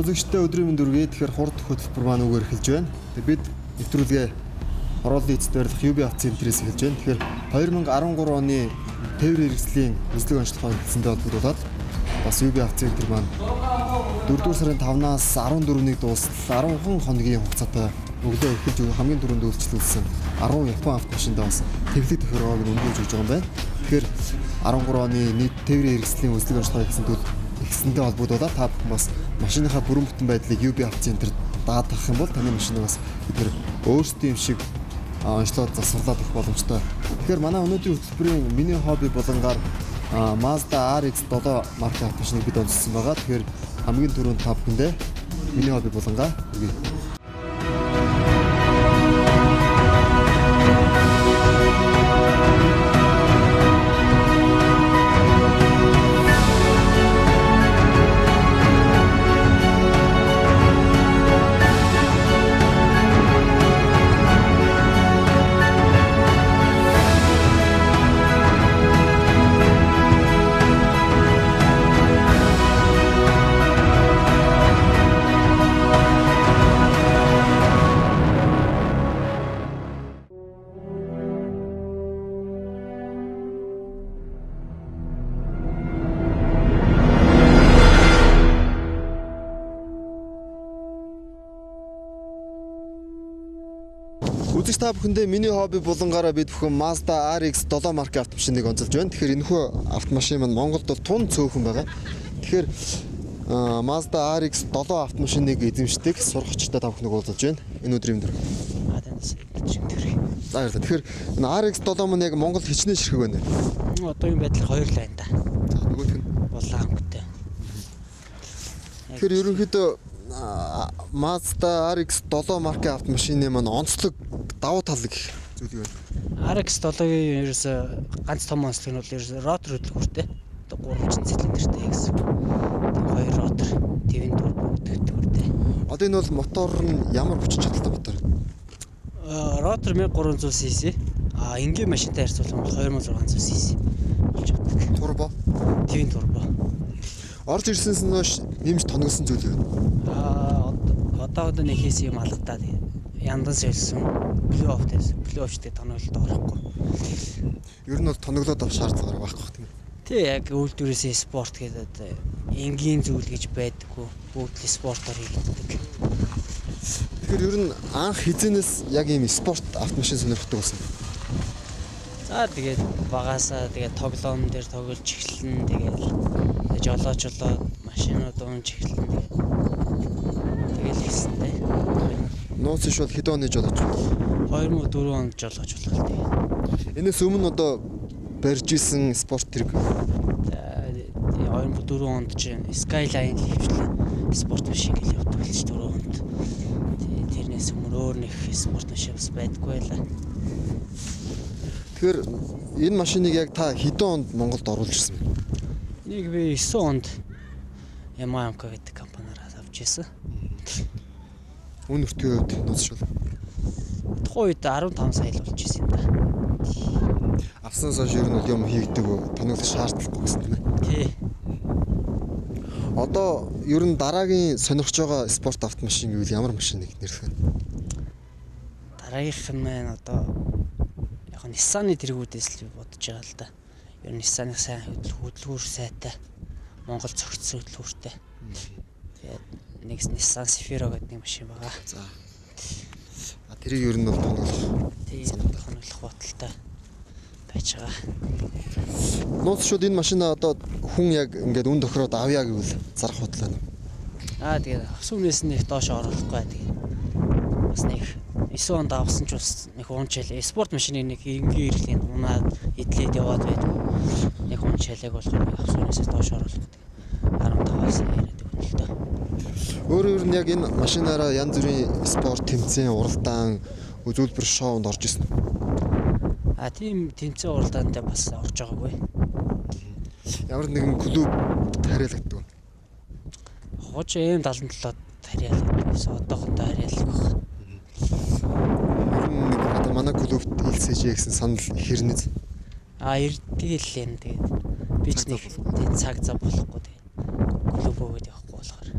Үзэгчдээ өдрийн мэнд хүргэе. Тэгэхээр хурд хөтөлбөр маань үгээр эхэлж байна. Тэгээд бид нэвтрүүлгээ Ороолын эцэст барилах UB авто центрээс эхэлж байна. Тэгэхээр 2013 оны тээврийн хэрэгслийн үзлэг онцлогоо эхэлсэндээ холбогдуулаад бас UB авто центр маань 4-р сарын 5-наас 14-ний дуустал 10 хоногийн хугацаатай өглөө эхэлж хамгийн түрүүнд үйлчлүүлсэн 10 Япон автомашиндаа бас тэглэг тохиолгоог өмгөөлж өгч байгаа юм байна. Тэгэхээр 13 оны нийт тээврийн хэрэгслийн үзлэг онцлогоо эхэлсэндээ холбогдуулаад та бүхэн бас машиныхаа бүрэн бүтэн байдлыг UB авто центрт даатгах юм бол таны машиныг бас бид өөрсдийн шиг онцлоод засварлаад өгөх боломжтой. Тэгэхээр манай өнөөдрийн хөтөлбөрийн миний хобби болонгаар Mazda RX-7 маркийн автомашиныг бид онцлсан байгаа. Тэгэхээр хамгийн түрүүнд та бүхэндээ миний хобби болонгаа өгье. Үзэгч та бүхэндээ миний хобби болонгаараа бид бүхэн Mazda RX-7 маркийн автомашиныг онцолж байна. Тэгэхээр энэхүү автомашин маань Монголд бол тун цөөхөн байгаа. Тэгэхээр Mazda RX-7 автомашиныг эзэмшдэг сургагчтай та бүхнийг уулзаж байна. Энэ өдрийн өдөр. Тэгэхээр энэ RX-7 маань яг Монголд хичнээн ширхэг байна. Одоогийн байдлаар 2 лайн да. За нөгөөх нь Улаан өнгөтэй. Тэгэхээр ерөнхийдөө Mazda RX-7 маркийн автомашины маань онцлог давуу тал гэх зүйл юу вэ? RX-7-гийн ерөөсө ганц том онцлог нь бол ерөөсө ротор хөдөлгөөртэй. Одоо 300 цилиндртэй гэсэн. Тэгээ 2 ротор, твин турбо хөдөлгөөртэй. Одоо энэ бол мотор нь ямар хүчин чадалтай мотор? Ротор 1300 cc. Энгийн машинтай харьцуулбал 2600 cc болж авдаг. Турбо? Твин турбо. Орж ирсэнээс нь нэмж тоногсон зүйл юу? Одоо нэг хийсэн юм алгадаад яндан сэлсэн плюовчтэй тоноглолт орохгүй. Ер нь бол тоноглоод авах шаардлага байхгүй тийм үү? Тий, яг үйлдвэрээсээ спорт гэдэг энгийн зүйл гэж байдаггүй. Бүгд л спортоор хийгддэг. Тэгэхээр ер нь анх хизэнээс яг ийм спорт автомашин сонирхдаг болсон. За тэгээд багасаа тэгээд тоглоом дээр тоглож эхэлнэ. Тэгээд жолоочлоод машинууд уунж эхэлнэ. Тэгээд хэлсэнтэй. Нууц иш бол хэд оны жолооч? 2004 онд жолооч болол тэгээд. Энэс өмнө одоо барьж исэн спорт хэрэг. 2004 онд чинь Skyline хөвчлээ спорт машин гэж явдаг болж 4 онд. Тэрнээс өмнө өөр нэг спорт машин бас байдаггүй байлаа. Тэгэхээр энэ машиныг яг та хэдэн онд Монголд оруулж ирсэн бэ? Энийг би 9 онд Yamaha гэдэг компаниараа авч ирсэн. Үн нөртгийн хувьд нууцшгүй. Тухайн үед 15 сая л болж ирсэн юм да. Авснаас хойш ер нь бол юм хийгдэг үү? Тоноглох шаардлагагүй гэсэн тийм ээ. Тий. Одоо ер нь дараагийн сонирхож байгаа спорт автомашин гэвэл ямар машиныг нэрлэх вэ? Дараагийнх нь маань одоо яг Nissan-ы тэргүүдээс л бодож байгаа л да. Ер нь Nissan-ы сайн хөдөлгүүр сайтай. Монгол зохицсон хөдөлгүүртэй. Тэгээд нэг Nissan Safiro гэдэг нэг машин байгаа. За. Тэрийг ер нь бол тоноглох. Тийм, тоноглох бодолтой байж байгаа. Нууц шууд энэ машинаа одоо хүн яг ингээд үн тохироод авъя гэвэл зарах бодлоо. Тэгээд авсүнээс нь их доош оруулахгүй. Тэгээд бас нэг 9 онд авсан ч бас нэг унчаал спорт машины нэг энгийн иргэлийн унаад идлээд яваад байдаг. Нэг унчаалыг болохоор нэг авсүнээс доош оруулах. 15-аас яриад өгнө л доо. Өөрөөр нь яг энэ машинаараа янз бүрийн спорт тэмцээн, уралдаан, үзүүлбэр шоунд орж исэн. Тийм тэмцээн уралдаанд бас орж байгаагүй. Ямар нэгэн клуб хариалагддаг. Хож M77-д хариалагдсан. Одоохондоо хариалагдах. Одоо манай клубт хэлсэж гэсэн санал хэрнэз. Эрдгэл юм тэгээд би ч нэг цаг зав болохгүй тэгээд клуб өгөөд явахгүй болохоор.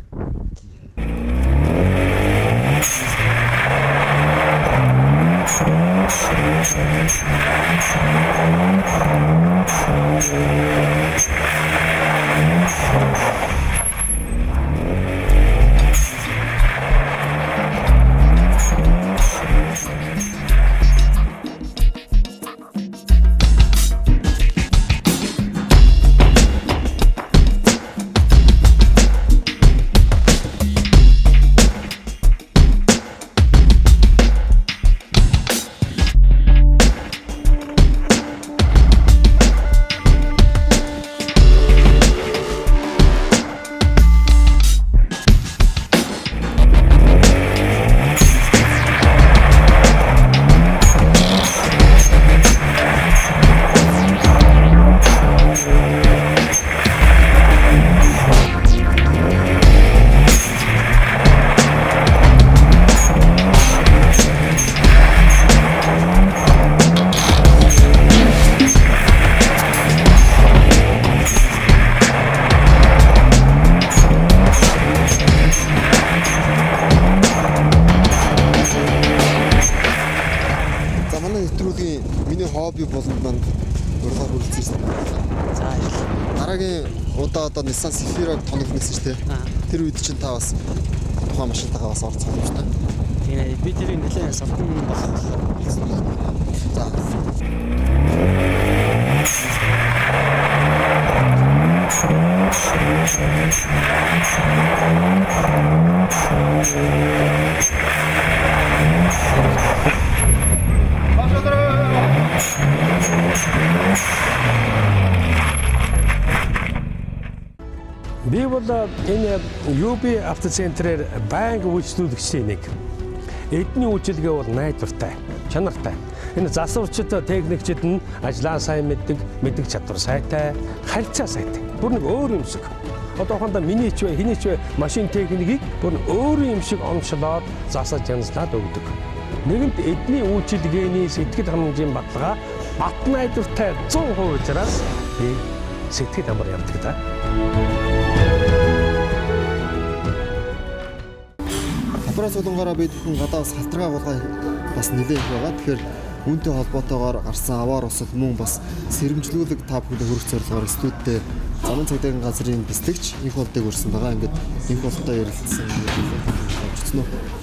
хобби болонд маань урьдаар хүрэлцсэн шүү дээ. За баярлалаа. Дараагийн удаа одоо Nissan Safira тоног нэгсэн шүү дээ. Тэр үед чинь та бас тухайн машинтайгаа бас орцгоо юм шүү дээ. Тэгээ би тэрийг нэлээд содон болох болсон. За. Би бол энэ UB автоцентрээр байнга үйлчлүүлэгчийн нэг. Эдний үйлчилгээ бол найдвартай, чанартай. Энэ засварчид, техникчид нь ажлаа сайн мэддэг чадвар сайтай, харьцаа сайтай. Бүр нэг өөр юм шиг. Одоохондоо миний ч вэ, хэний ч вэ машин техникийг бүр өөр юм шиг онцлоод засаж янзлаад өгдөг. Нэгэнт эдний үйлчилгээний сэтгэл хангамжийн баталгаа бат найдвартай 100% учраас би сэтгэл амар явдаг та. Аппарат суулгаараа бид хүн гадаас халтаргаа болгоо бас нэлээд их байгаа. Тэгэхээр үүнтэй холбоотойгоор гарсан аваар усад мөн бас сэрэмжлүүлэг та бүхэнд хүргэх зорилгоор студидтэй замын цагдаагийн газрын бэлтгэгч их болдыг өрсөн байгаа. Ингээд их болтой ярилцсан очсон уу?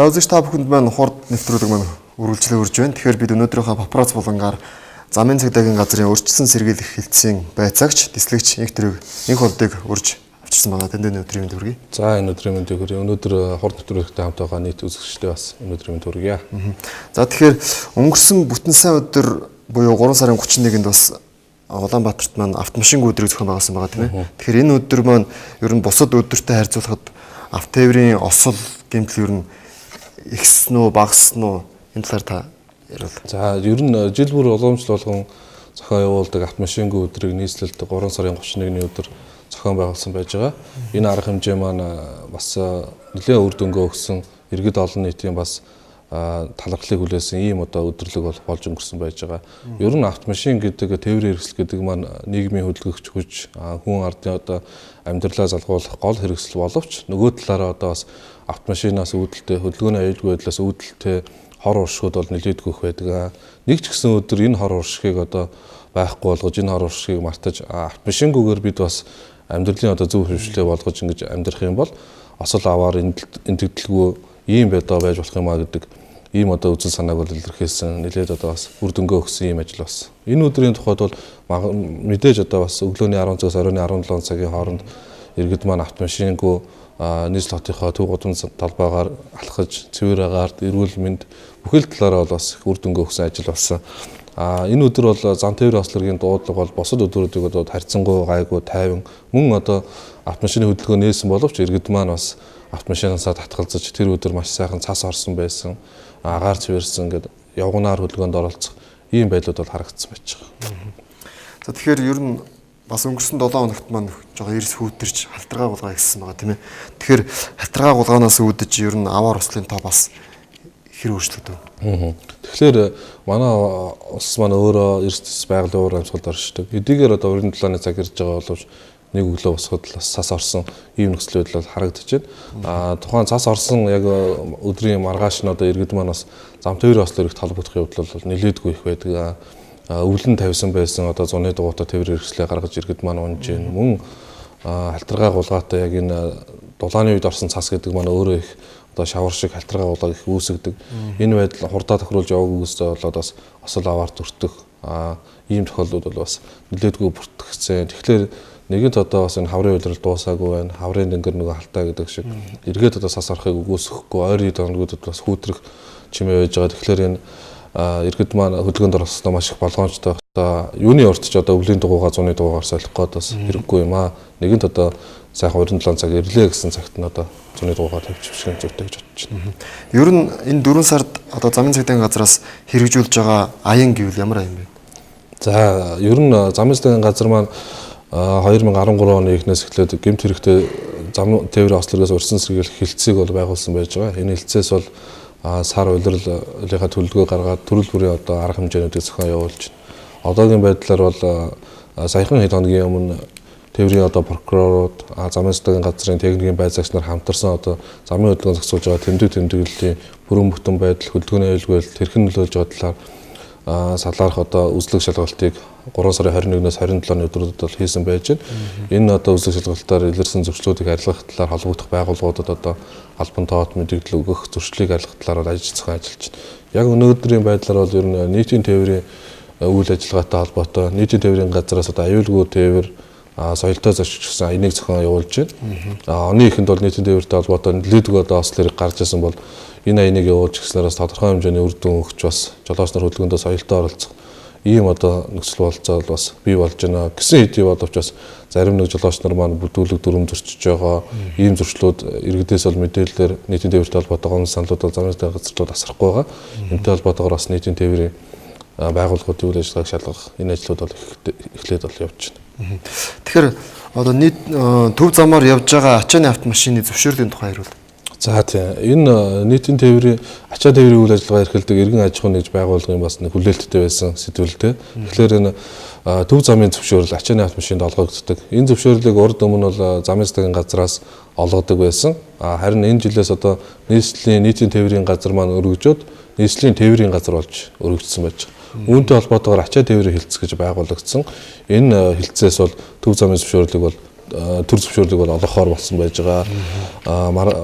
За үзэгч та бүхэнд маань хурд нэвтрүүлэг маань үргэлжлэн үрж байна. Тэгэхээр бид өнөөдрийнхөө папарац булангаар замын цагдаагийн газрын урьдчилан сэргийлэх хэлтсийн байцаагч, дислэгч инх болдыг урьж авчирсан байгаа. Тэнд өнөөдрийн мэнд хүргэе. За энэ өдрийн мэнд хүргэе. Өнөөдөр хурд нэвтрүүлэгтэй хамт байгаа нийт үзэгчдээ бас өнөөдрийн мэнд хүргэе. За тэгэхээр өнгөрсөн бүтэн сайн өдөр буюу 3 сарын 31-нд бас Улаанбаатарт маань автомашингүй өдрийг зохион байгуулсан байгаа тийм ээ. Тэгэхээр энэ өдөр маань ер нь бусад өдөртэй харьцуулахад автотээврийн осол гэмтэл ер нь ихсэн үү, багассан уу? Энэ талаар та ярил. За ер нь жил бүр уламжлал болгон зохион явуулдаг автомашингүй өдрийг нийслэлд 3 сарын 31-ний өдөр зохион байгуулсан байж байгаа. Энэ арга хэмжээ маань бас нэлээд үр дүнгээ өгсөн иргэд олон нийтийн бас талархлыг хүлээсэн ийм одоо өдрлөг болж өнгөрсөн байж байгаа. Ер нь автомашин гэдэг тээврийн хэрэгсэл гэдэг маань нийгмийн хөдөлгөгч хүч, хүн ардын одоо амьдралаа залгуулах гол хэрэгсэл боловч нөгөө талаараа одоо бас автомашинаас үүдэлтэй хөдөлгөөний аюулгүй байдлаас үүдэлтэй хор уршигуд бол нэлээдгүйх байдаг. Нэг ч гэсэн өдөр энэ хор уршигыг одоо байхгүй болгож энэ хор уршигыг мартаж автомашингүйгээр бид бас амьдралын одоо зөв хөвшлээ болгож ингэж амьдрах юм бол осол аваар эндэгдэлгүй ийм байдал байж болох юм а гэдэг ийм одоо үзэл санааг бол илэрхийлсэн нэлээд одоо бас үр дүнгээ өгсөн ийм ажил бас. Энэ өдрийн тухайд бол мэдээж одоо бас өглөөний 10 цагаас оройн 17 цагийн хооронд иргэд маань автомашингүй нийслэл хотынхоо төв гудамж талбайгаар алхаж, цэвэр агаарт, эрүүл мэнд бүхэл талаараа бол бас үр дүнгээ өгсөн ажил болсон. Энэ өдөр бол зам тээврийн ослоргийн дуудлага бол бусад өдрүүдийг одоо харьцангуй гайгүй тайван мөн одоо автомашины хөдөлгөөн нээсэн боловч иргэд маань бас автомашинаасаа татгалзаж тэр өдөр маш сайхан цас орсон байсан, агаар цэвэрсэн гэдэг явгнаар хөдөлгөөнд оролцох ийм байдлууд бол харагдсан байж байгаа. За тэгэхээр ер нь бас өнгөрсөн 7 хоногт маань жоо эрс хүүтэрч халтаргаа гулгаа гэсэн байгаа тийм ээ. Тэгэхээр халтаргаа гулгаанаас үүдэж ер нь аваар услын тоо бас хэр өөрчлөгдөв. Тэгэхээр манай улс маань өөрөө эрс байгалийн уур амьсгалд оршдог. Эдгээр одоо урийн талааны цаг ирж байгаа боловч нэг өглөө босоход л цас орсон ийм нөхцөл байдал харагдаж байна. Тухайн цас орсон яг өдрийн маргааш нь одоо иргэд маань бас зам тээврийн ослоор их толбогдох явдал бол нэлээдгүй их байдаг. Өвлөн тавьсан байсан одоо зуны дугуйтай тээврийн хэрэгслээ гаргаж иргэд маань унж байна. Мөн халтаргаа гулгаатай яг энэ дулааны үед орсон цас гэдэг маань өөрөө их одоо шавар шиг халтрага болоод их үүсгдэг. Энэ байдал хурдаа тохируулж яваагүй үстэй болоод бас осол аваар төртөх ийм тохиолдлууд бол бас нөлөөдгөө бүртгэгдсэн. Тэгэхээр нэгэнт одоо бас энэ хаврын үйлрэл дуусаагүй байна. Хаврын дэнгэр нөгөө халтаа гэдэг шиг эргээд одоо сас орохыг үгүйсэхгүй ойрын дангуудад бас хүүтрэх чимээ байж байгаа. Тэгэхээр энэ иргэд маань хөдөлгөөнд оролцсноо маш их болгоомжтой. Одоо юуны орчиж одоо өвлийн дугуйгаа зуны дугуйгаар солих гээд бас хэрэггүй юм аа. Нэгэнт одоо сайхан 27 цаг ирлээ гэсэн цагт нь одоо зуны дугуйгаа тавьчихсан зүйтэй гэж бодож байна. Ер нь энэ 4 сард одоо замын цагдаагийн газраас хэрэгжүүлж байгаа аян гэвэл ямар аян бэ? За ер нь замын цагдаагийн газар маань 2013 оны эхнээс эхлээд гэмт хэрэгтэй зам тээврийн ослоос урьдчилан сэргийлэх хилцээг бол байгуулсан байж байгаа. Энэ хилцээс бол сар улирлынхаа төлөвлөгөө гаргаад төрөл бүрийн одоо арга хэмжээнүүдийг зохион явуулж байна. Одоогийн байдлаар бол саяхан хэд хоногийн өмнө тээврийн одоо прокурорууд, замын цагдаагийн газрын техникийн байцаагч нар хамтарсан одоо замын хөдөлгөөн зохицуулж байгаа тэмдэглэлийн бүрэн бүтэн байдал, хөдөлгөөний аюулгүй байдал хэрхэн нөлөөлж байгаа талаар салаарах одоо үзлэг шалгалтыг 3 сарын 21-ээс 27-ны өдрүүдэд бол хийсэн байж байна. Энэ одоо үзлэг шалгалтаар илэрсэн зөрчлүүдийг арилгах талаар холбогдох байгууллагуудад одоо албан тоот мэдээлэл өгөх зөрчлийг арилгах талаар бол зохион ажиллаж байна. Яг өнөөдрийн байдлаар бол ер нь нийтийн тээврийн үйл ажиллагаатай холбоотой нийтийн тээврийн газраас одоо аюулгүй тээвэр соёлтой зорчигдсан энийг зохион явуулж байна. Оны эхэнд бол нийтийн тээвэртэй холбоотой нөлөөдөг одоо ослыг гарч ирсэн бол энэ аяныг явуулж гиснээс тодорхой хэмжээний үр дүн өгч бас жолооч нар хөдөлгөөндөө соёлтой оролцох ийм одоо нөхцөл болцоо бас бий болж байна. Гэсэн хэдий боловч бас зарим нэг жолооч нар маань бүтүүлэг дүрм зөрчиж байгаа ийм зөрчлүүд иргэдээс бол мэдээлэлээр нийтийн тээвэртэй холбоотой гонц саналууд бол замын цагдаагийн газарлууд асрахгүй байгаа. Энэтэй холбоотойгоор бас нийтийн тээврийн байгууллагуудын үйл ажиллагааг шалгах энэ ажлууд бол эхлээд бол явж байна. Тэгэхээр одоо нийт төв замаар явж байгаа ачааны автомашины зөвшөөрлийн тухай хариул. За тийм. Энэ нийтийн тээврийн ачаа тээврийн үйл ажиллагаа эрхэлдэг иргэн аж ахуйн нэгж байгууллагын бас нэг хүлээлттэй байсан сэтгүүлтэй. Тэгэхээр энэ төв замын зөвшөөрөл ачааны автомашинд олгогддог. Энэ зөвшөөрлийг урд өмнө бол замын цагдаагийн газраас олгодог байсан. Харин энэ жилээс одоо нийтийн тээврийн газар маань өргөжөөд нийслэлийн тээврийн газар болж өргөгдсөн байж байгаа. Үүнтэй холбоотойгоор ачаа тээврийн хилцэх гэж байгуулагдсан. Энэ хилцээс бол төв замын зөвшөөрлийг бол төр зөвшөөрлийг бол олгохоор болсон байж байгаа.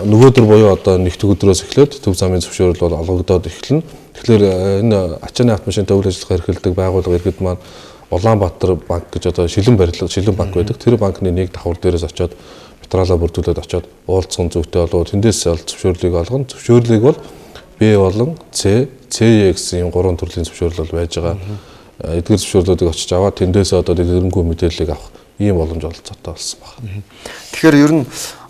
Нөгөөдөр буюу одоо нэгд өдрөөс эхлээд төв замын зөвшөөрөл бол олгогдоод эхэлнэ. Тэгэхээр энэ ачааны автомашинтай үйл ажиллагаа эрхэлдэг байгууллага иргэд маань Улаанбаатар банк гэж одоо шилэн барилга, шилэн банк байдаг. Тэр банкны нэг давхар дээрээс очиод материалаа бүрдүүлээд очиод уулзсан зүйтэй болоо тэндээс зөвшөөрлийг олгоно. Зөвшөөрлийг бол Б болон С, ЦЕ гэсэн ийм 3 төрлийн зөвшөөрөл бол байж байгаа. Эдгээр зөвшөөрлүүдийг очиж аваад тэндээс одоо дэлгэрэнгүй мэдээллийг авах ийм боломж олцоотой болсон байна. Тэгэхээр ер нь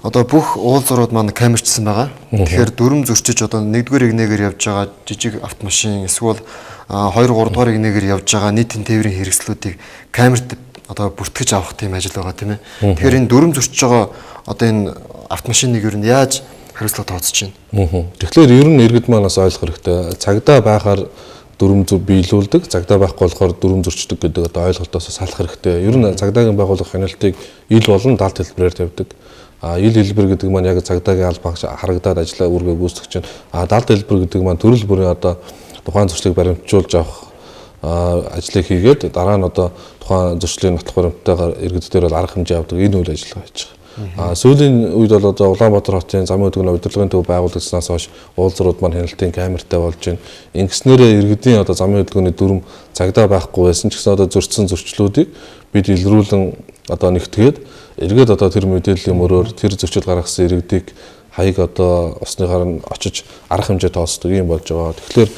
одоо бүх уулзрууд маань камерчсан байгаа. Тэгэхээр дүрм зөрчиж одоо 1-р игнэгээр явж байгаа жижиг автомашин эсвэл 2-3-р игнэгээр явж байгаа нийтийн тээврийн хэрэгслүүдийг камерт одоо бүртгэж авах тийм ажил байгаа тийм ээ. Тэгэхээр энэ дүрм зөрчиж байгаа одоо энэ автомашиныг ер нь яаж хариуцлага тооцож байна? Тэгэхээр ер нь иргэд манаас ойлгох хэрэгтэй. Цагдаа байхаар дүрм зөв биелүүлдэг, цагдаа байхгүй болохоор дүрм зөрчдөг гэдэг одоо ойлголтоос салах хэрэгтэй. Ер нь цагдаагийн байгууллага хяналтыг ил болон далд хэлбэрээр тавьдаг. Ил хэлбэр гэдэг маань яг цагдаагийн албан харагдаад ажлаа үргээ гүйцэтгэж чинь. Далд хэлбэр гэдэг маань төрөл бүрийн одоо тухайн зөрчлийг баримтжуулж авах ажлыг хийгээд дараа нь одоо тухайн зөрчлийн нотлох баримттайгаар иргэдээр бол арга хэмжээ авдаг энэ үйл ажиллагаа хийж байгаа. Сүүлийн үед бол одоо Улаанбаатар хотын замын хөдөлгөөний удирдлагын төв байгуулагдсанаас хойш уулзрууд маань хяналтын камертай болж байна. Ингэснээрээ иргэдийн одоо замын хөдөлгөөний дүрм цагдаа байхгүй байсан ч гэсэн одоо зөрчсөн зөрчлүүдийг бид илрүүлэн одоо нэгтгээд эргээд одоо тэр мэдээллийн мөрөөр тэр зөрчил гаргасан иргэдийг хаяг одоо усныгаар нь очиж арга хэмжээ тоосдог юм болж байгаа. Тэгэхээр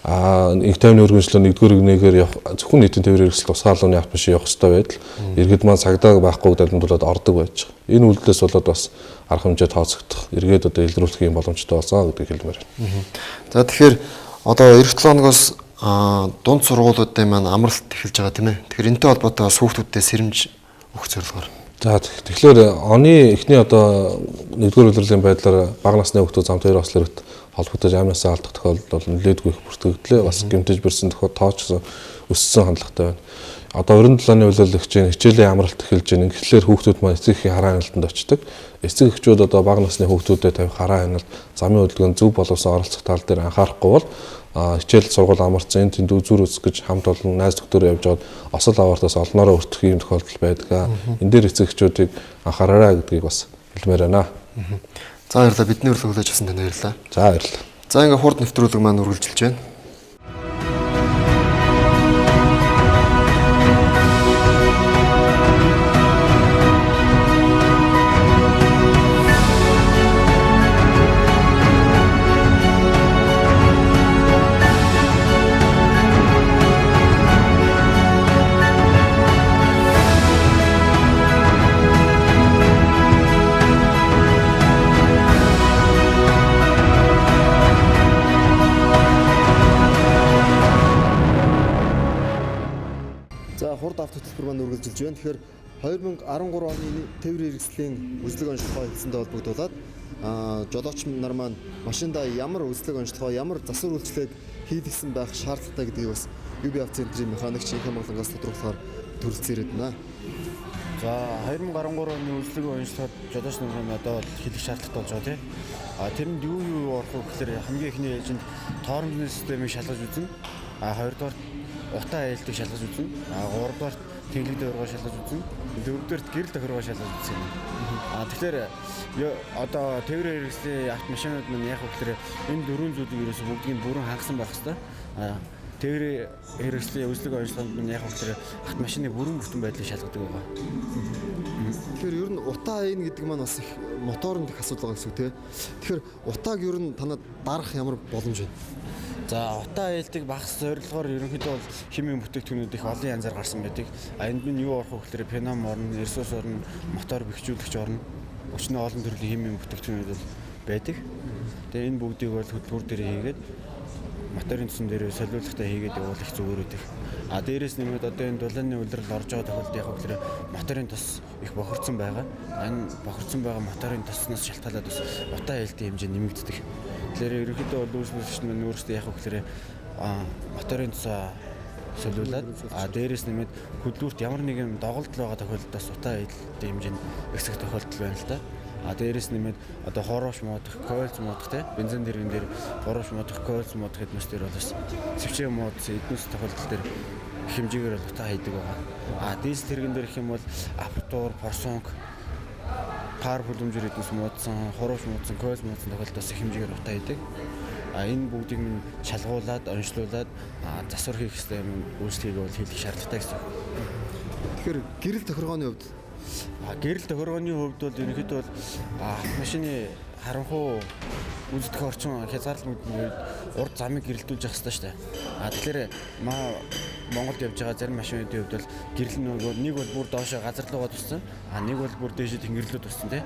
инх тайвны өргөнчлөө 1-р игнэгээр явах зөвхөн нийтийн тээврийн хэрэгсэл тусгааллууны автомашин явах ёстой байдал иргэд маань цагдаа байхгүй далдуулаад ордог байж байгаа. Энэ үйлдэлээс болоод бас арга хэмжээ тооцогдох, эргээд одоо илрүүлэх юм боломжтой болсон гэдгийг хэлмээр байна. За тэгэхээр одоо эх 7 хоногоос дунд сургуулиудын маань амралт эхэлж байгаа тийм ээ. Тэгэхээр энэтэй холбоотой бас хүүхдүүдтэй сэрэмж өгөх зорилгоор. За тэгэхээр оны эхний одоо 1-р улирлын байдлаар бага насны хүүхдүүд зам тээврийн ослын хэрэгт холбогдож амнасаа алдах тохиолдол нөлөөдгүй их бүртгэгдлээ. Бас гэмтэж бэрсэн тооч өссөн хандлагатай байна. Одоо 27-ны үйлчлэгчийн хичээлийн амралт эхэлж байна. Тэгэхээр хүүхдүүд маань эцэгхийн хараа хяналтанд очдог. Эцэг эхчүүд одоо бага насны хүүхдүүдэд тавих хараа хяналт замын хөдөлгөөнд зөв боловсон оролцох тал дээр анхаарахгүй бол хичээл сургууль амарсан энэ тэнд үзүр үзэх гэж хамт олон найз нөхдөөр явж аваад осол аваартаас олноороо өртөх юм тохиолдол байдаг. Энэ дээр эцэг эхчүүдийг анхаараарай гэдгийг бас хэлмээр байна. За баярлалаа. Бидний урилга хүлээж авсан танд баярлалаа. За баярлалаа. За ингээ хурд нэвтрүүлэг маань үргэлжилж байна. За хурд авто хөтөлбөр маань үргэлжилж байна. Тэгэхээр 2013 оны тээврийн хэрэгслийн үзлэг онцлогоо хийсэнтэй холбогдуулаад жолооч нар маань машиндаа ямар үзлэг онцлогоо, ямар засвар үйлчлэг хийлгэсэн байх шаардлагатай гэдгийг бас UB центрийн механикч Инхэн Монголоос тодорхойлохоор төрөлцсөн ирээд байна. За 2013 оны үзлэг онцлогоод жолооч нар маань одоо хийлгэх шаардлагатай болж байгаа тийм. Тэрэнд юу орох вэ гэхээр хамгийн эхний ээлжинд тоормны системийг шалгаж үзнэ. Хоёрдугаар утаа айлтыг шалгаж үзнэ. Гуравдугаар тэнглэг дэвргоо шалгаж үзнэ. Дөрөвдүгээр гэрэл тохиргоо шалгаж үзнэ. Тэгэхээр одоо тээврийн хэрэгслийн автомашинууд маань яг хөглөр энэ дөрвөн зүйлийг ерөөсө бүгдийг бүрэн хангасан байх хэрэгтэй. Тээврийн хэрэгслийн үзлэг онцлогод маань яг хөглөр автомашины бүрэн бүтэн байдлыг шалгадаг байгаа. Тэгэхээр ер нь утаа айн гэдэг маань бас их моторонд их асуудал байгаа гэсэн үг тийм. Тэгэхээр утааг ер нь танад дарах ямар боломж байна? За утаа ээлтийг багас зорилгоор ерөнхийдөө бол химийн бүтээгдэхүүнүүд их олон янзаар гарсан байдаг. Энд нь юу орох вэ гэхээр пеном орно, ресурс орно, мотор бэхжүүлэгч орно. Өчнөө олон төрлийн химийн бүтээгдэхүүнүүд бол байдаг. Тэгээ энэ бүгдийг бол хөтөлбөр дээр хийгээд моторын тусан дээр солиулахтай хийгээд явуул их зүгээр байдаг. Дээрээс нэмээд одоо энэ дулааны улирал орж байгаа тохиолдолд яг гэхээр моторын тус их бохирдсон байгаа. Энэ бохирдсон байгаа моторын туснаас шалтгаалаад бас утаа ээлтийн хэмжээ нэмэгддэг. Тэгэхээр ерөнхийдөө бол үйлчлэгч нь өөрөөсөө яг гэхээр моторын тусаа солиулаад дээрээс нэмээд хөдөлгүүрт ямар нэгэн доголдол байгаа тохиолдолд бас утаа ээлтийн хэмжээ өсөх тохиолдол байна л да. Дээрээс нэмээд одоо хороош муудах, койлц муудах те бензин дэргэн дээр хороош муудах, койлц муудах хэднэс дээр бол бас цэвчээ муудсан эднэс тохиолдол дээр хэмжээгээр бол утаа хийдэг байгаа. Дизель тэрэгэн дээр их юм бол Аптур, Форсунг, кар хүлэмжээр эднэс муудсан, хороош муудсан, койлц муудсан тохиолдолд бас хэмжээгээр утаа хийдэг. Энэ бүгдийг нь шалгуулад, онцлуулад засвар хийх хэрэгтэй үйлчлэгийг бол хийх шаардлагатай гэсэн. Тэгэхээр гэрэл тохиргооны хувьд гэрэл тохиргооны хувьд бол ерөнхийдөө бол машины харанхуй үлдэх орчин хязгаарлалт урд замыг гэрэлтүүлж явах хэрэгтэй шүү дээ. Тэгэхээр Монголд явж байгаа зарим машинуудын хувьд бол гэрэл нэг бол бүр доошоо газар руугаа туссан, нэг бол бүр дээшээ тэнгэр рүү туссан тийм.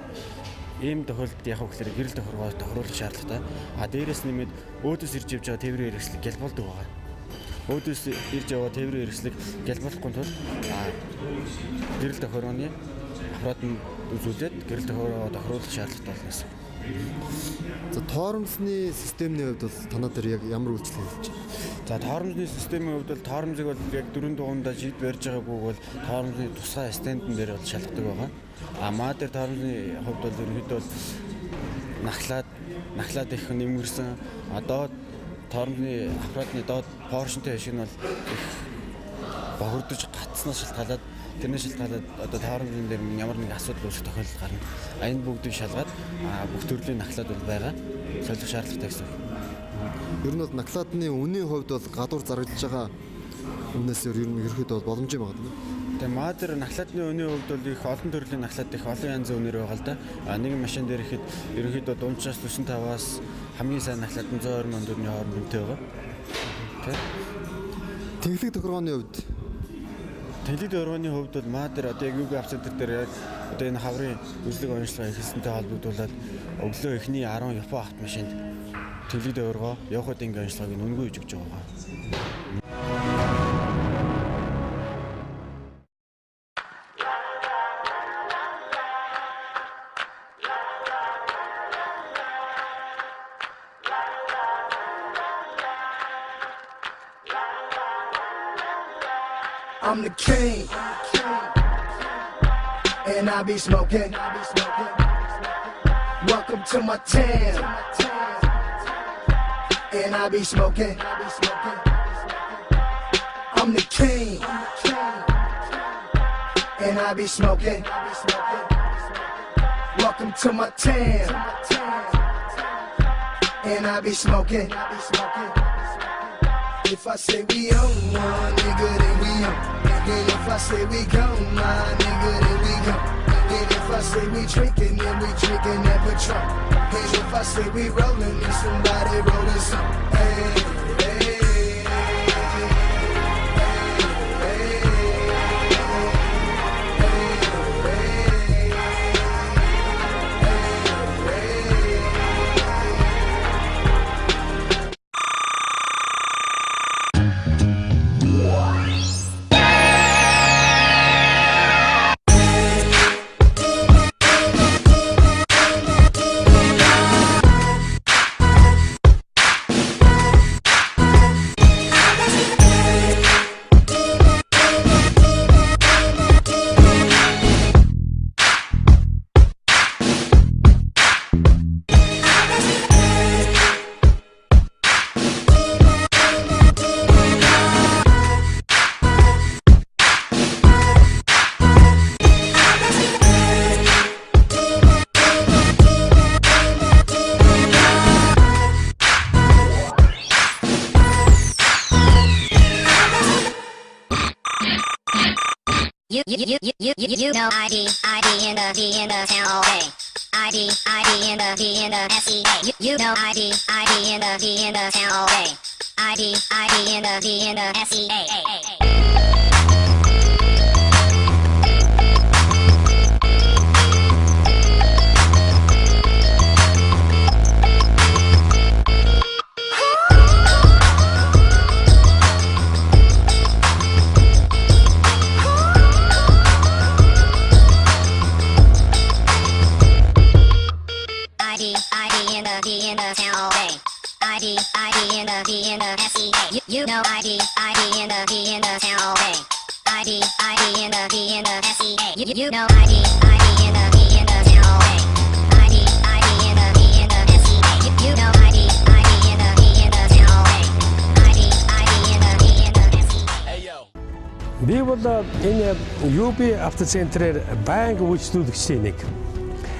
Ийм тохиолдолд яг гэхээр гэрэл тохиргоо тохируулах шаардлагатай. Дээрээс нэмээд өөдөөс ирж явж байгаа тээврийн хэрэгслийг гялбуулдаг байгаа. Өөдөөс ирж яваа тээврийн хэрэгслийг гялбуулахгүй тул гэрэл тохиргооны аппарат нь үзүүлээд гэрэл тохиргоо тохируулах шаардлагатай болно гэсэн. За тоормсны системний хувьд бол танад дээр яг ямар үйлчлэг хийж байна? За тоормсны системийн хувьд бол тоормзыг бол яг 4 дугуйндаа жид барьж байгаагүй бол тоормсны тусгай стендэн дээр бол шалгадаг байгаа. Маа дээр тоормсны хувьд бол ерөнхийдөө бол нахлаад их нэмгэрсэн доод тоормсны аппаратны доод поршнтэй шиг нь бол их бохирдож гатснаас шалтгаалаад тэрнээс шалтгаалаад одоо тоормсны дээр ямар нэг асуудал үүсэх тохиолдол гарна. Энэ бүгдийг шалгаад бүх төрлийн нахлаад бол байгаа. Солих шаардлагатай гэсэн. Ер нь бол наклаадны үнийн хувьд бол гадуур зарагдж байгаа үнээс ер нь ерөөхдөө бол боломжтой байгаа тийм. Тэгээ маа дээр нахлаадны үнийн хувьд бол их олон төрлийн нахлаад их олон янзын үнээр байгаа л да. Нэг машин дээр ихэд ерөөхдөө дунджаас 45-аас хамгийн сайн нахлаад 120 мянган төгрөгийн хооронд үнэтэй байгаа. Тэнглэг тохиргооны хувьд Тэнглэг тохиргооны хувьд бол маа дээр одоо яг UB центр дээр яг одоо энэ хаврын үзлэг онцлогоо ихэлсэнтэй холбогдуулаад өглөө эхний 10 Япон автомашинд тэнглэг тохиргоо явхад ингээ онцлогыг үнгүй хийж өгч байгаа. I'm the king, and I be smoking. Welcome to my town, and I be smoking. I'm the king, and I be smoking. Welcome to my town. and I be smoking. If I say we own one, nigga, then we own. And if I say we gone, my nigga, then we gone. And if I say we drinking, then we drinking that Patron. And if I say we rolling, then somebody rolling some. Hey, hey, You know ID in the town all day. ID in the SEA. You know ID in the town all day. ID in the SEA. ID in the town all day. ID in the SEA. You know ID in the town all day. ID in the SEA. You know ID in the town all day. ID in the SEA. You know ID in the town all day. ID in the SEA. Hey yo. Би бол энэ UB автоцентрээр байнга үйлчлүүлэгчдийн нэг.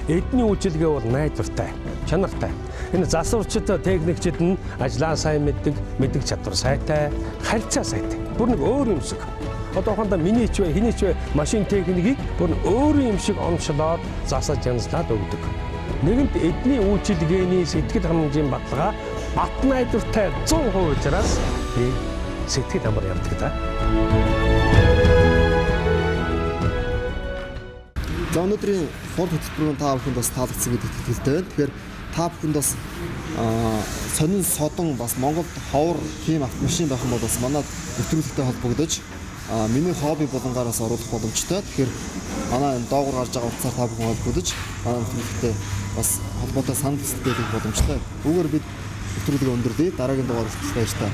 Эдний үйлчилгээ бол найдвартай, чанартай. Энэ засварчид, техникчид нь ажлаа сайн мэддэг чадвар сайтай, харьцаа сайтай. Бүр нэг өөр юм шиг. Одоохондоо миний ч вэ, хэний ч вэ машин техникийг бүр өөр юм шиг онцлоод засаж янзлаад өгдөг. Нэгэнт эдний үйлчилгээний сэтгэл хангамжийн баталгаа бат найдвартай 100% учраас би сэтгэл амар явдаг да. За өнөөдрийн Ford хөтөлбөрийн та бүхэнд бас таалагдсан гэдэг итгэлтэй байна. Тэгэхээр та бүхэнд бас сонин содон бас Монголд ховор тийм автомашин байх юм бол бас манай нэвтрүүлэгтэй холбогдож миний хобби болонгаараас оруулах боломжтой. Тэгэхээр манай энэ доогуур гарч байгаа утсаар та бүхэн холбогдож манай нэвтрүүлэгтэй бас холбоотой санал хүсэлт өгөх боломжтой. Үүгээр бид нэвтрүүлгээ өндөрлөе. Дараагийн дугаар хүртэл баярлалаа.